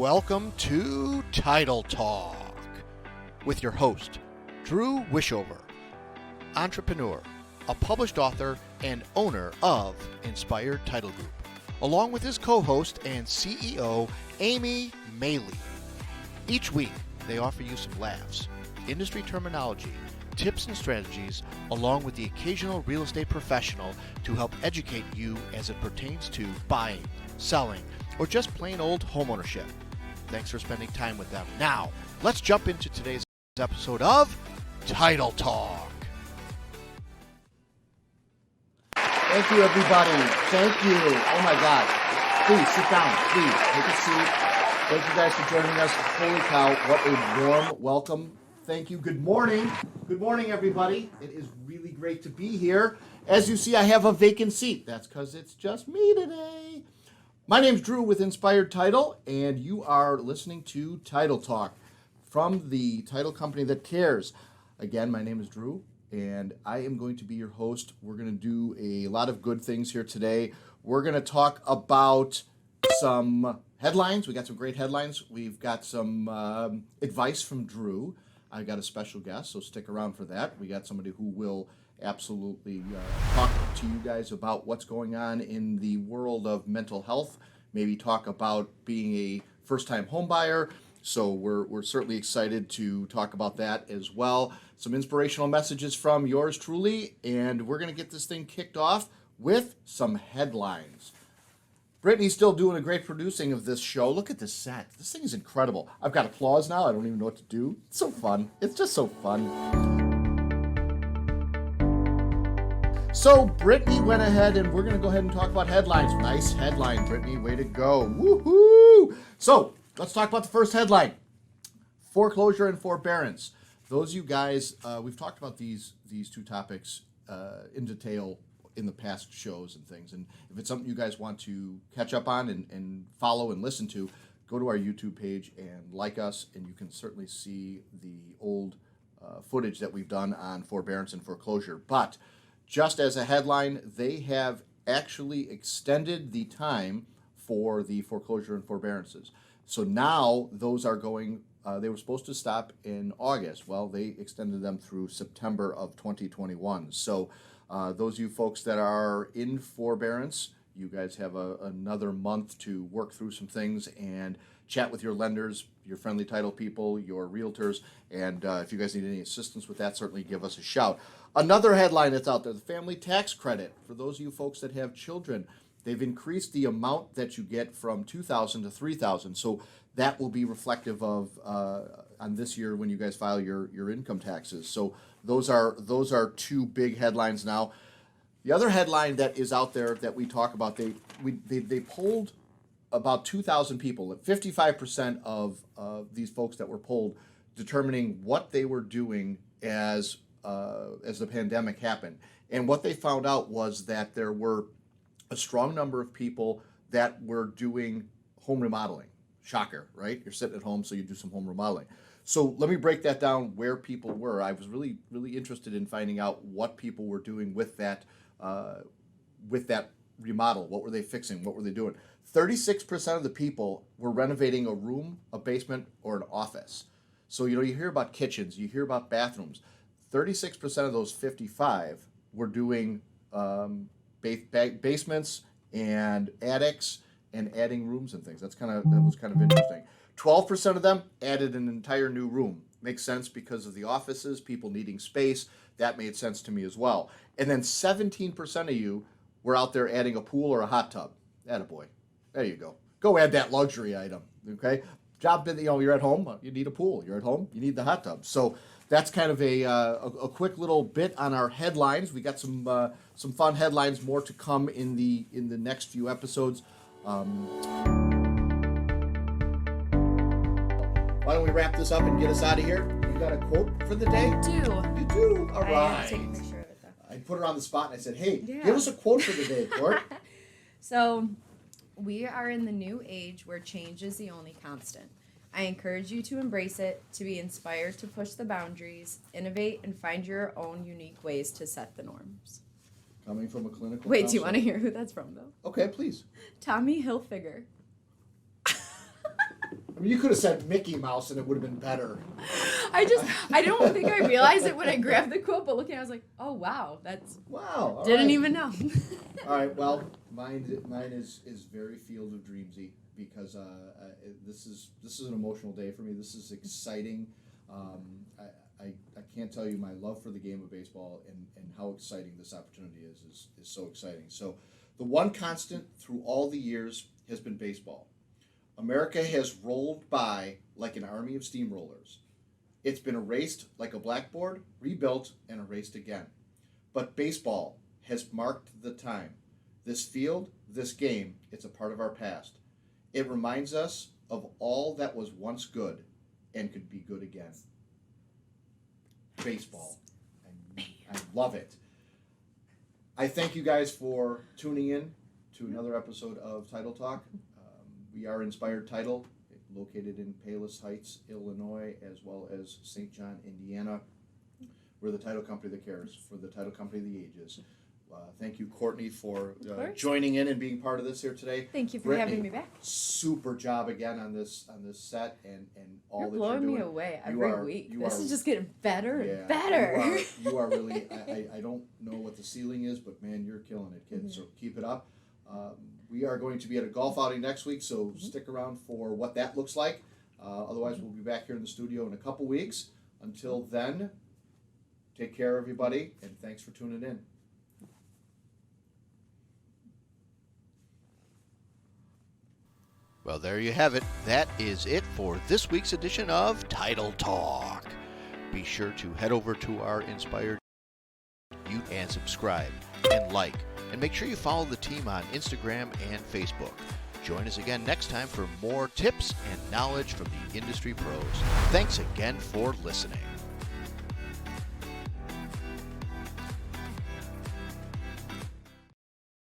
Welcome to Title Talk with your host, Drew Wishover, entrepreneur, a published author, and owner of Inspired Title Group, along with his co-host and CEO, Amy Maley. Each week, they offer you some laughs, industry terminology, tips and strategies, along with the occasional real estate professional to help educate you as it pertains to buying, selling, or just plain old homeownership. Thanks for spending time with them. Now, let's jump into today's episode of Title Talk. Thank you, everybody. Thank you. Oh, my God. Please, sit down. Please, take a seat. Thank you guys for joining us. Holy cow, what a warm welcome. Thank you. Good morning. Good morning, everybody. It is really great to be here. As you see, I have a vacant seat. That's because it's just me today. My name's Drew with Inspired Title, and you are listening to Title Talk from the title company that cares. Again, my name is Drew, and I am going to be your host. We're going to do a lot of good things here today. We're going to talk about some headlines. We got some great headlines. We've got some advice from Drew. I got a special guest, so stick around for that. We got somebody who will absolutely talk to you guys about what's going on in the world of mental health, maybe talk about being a first-time home buyer. So we're certainly excited to talk about that as well. Some inspirational messages from yours truly, and we're going to get this thing kicked off with some headlines. Brittany's still doing a great producing of this show. Look at this set. This thing is incredible. I've got applause now. I don't even know what to do. It's so fun. It's just so fun. So Brittany went ahead, and we're going to go ahead and talk about headlines. Nice headline, Brittany. Way to go. Woohoo! So let's talk about the first headline. Foreclosure and forbearance. Those of you guys, we've talked about these two topics in detail in the past shows and things. And if it's something you guys want to catch up on and follow and listen to, go to our YouTube page and like us, and you can certainly see the old footage that we've done on forbearance and foreclosure. But just as a headline, they have actually extended the time for the foreclosure and forbearances. So now those are going, they were supposed to stop in August. Well, they extended them through September of 2021. So those of you folks that are in forbearance, you guys have another month to work through some things and chat with your lenders, your friendly title people, your realtors, and if you guys need any assistance with that, certainly give us a shout. Another headline that's out there, the family tax credit. For those of you folks that have children, they've increased the amount that you get from $2,000 to $3,000. So that will be reflective of on this year when you guys file your income taxes. So those are two big headlines now. The other headline that is out there that we talk about, they polled about 2,000 people, 55% of these folks that were polled, determining what they were doing as the pandemic happened. And what they found out was that there were a strong number of people that were doing home remodeling. Shocker, right? You're sitting at home, so you do some home remodeling. So let me break that down where people were. I was really, really interested in finding out what people were doing with that remodel. What were they fixing? What were they doing? 36% of the people were renovating a room, a basement, or an office. So, you hear about kitchens, you hear about bathrooms. 36% of those 55 were doing basements and attics and adding rooms and things. That was kind of interesting. 12% of them added an entire new room. Makes sense because of the offices, people needing space. That made sense to me as well. And then 17% of you were out there adding a pool or a hot tub. Attaboy. There you go. Go add that luxury item, okay? You're at home, you need a pool. You're at home, you need the hot tub. So that's kind of a quick little bit on our headlines. We got some fun headlines, more to come in the next few episodes. Why don't we wrap this up and get us out of here? You got a quote for the day? I do. You do? All right. I have to take a picture of it, though. I put her on the spot and I said, hey, give us a quote for the day, Court. So, we are in the new age where change is the only constant. I encourage you to embrace it, to be inspired to push the boundaries, innovate, and find your own unique ways to set the norms. Coming from a clinical Wait, counselor. do you want to hear who that's from, though? Okay, please. Tommy Hilfiger. mean, you could have said Mickey Mouse and it would have been better. I don't think I realized it when I grabbed the quote, but looking, I was like, oh wow, that's Wow. all didn't right. even know. All right. Well, mine is very Field of Dreamsy because this is an emotional day for me. This is exciting. I can't tell you my love for the game of baseball and how exciting this opportunity is so exciting. So the one constant through all the years has been baseball. America has rolled by like an army of steamrollers. It's been erased like a blackboard, rebuilt, and erased again. But baseball has marked the time. This field, this game, it's a part of our past. It reminds us of all that was once good and could be good again. Baseball. I love it. I thank you guys for tuning in to another episode of Title Talk. We are Inspired Title, located in Palos Heights, Illinois, as well as St. John, Indiana. We're the title company that cares. We're the title company of the ages. Thank you, Courtney, for joining in and being part of this here today. Thank you for Brittany, having me back. Super job again on this set and all You're that blowing you're doing. me away You every are- week. you This are- is just getting better Yeah, and better. You are really. I don't know what the ceiling is, but man, you're killing it, kid. So keep it up. We are going to be at a golf outing next week, so stick around for what that looks like. Otherwise, we'll be back here in the studio in a couple weeks. Until then, take care, everybody, and thanks for tuning in. Well, there you have it. That is it for this week's edition of Title Talk. Be sure to head over to our Inspired YouTube and subscribe and like. And make sure you follow the team on Instagram and Facebook. Join us again next time for more tips and knowledge from the industry pros. Thanks again for listening.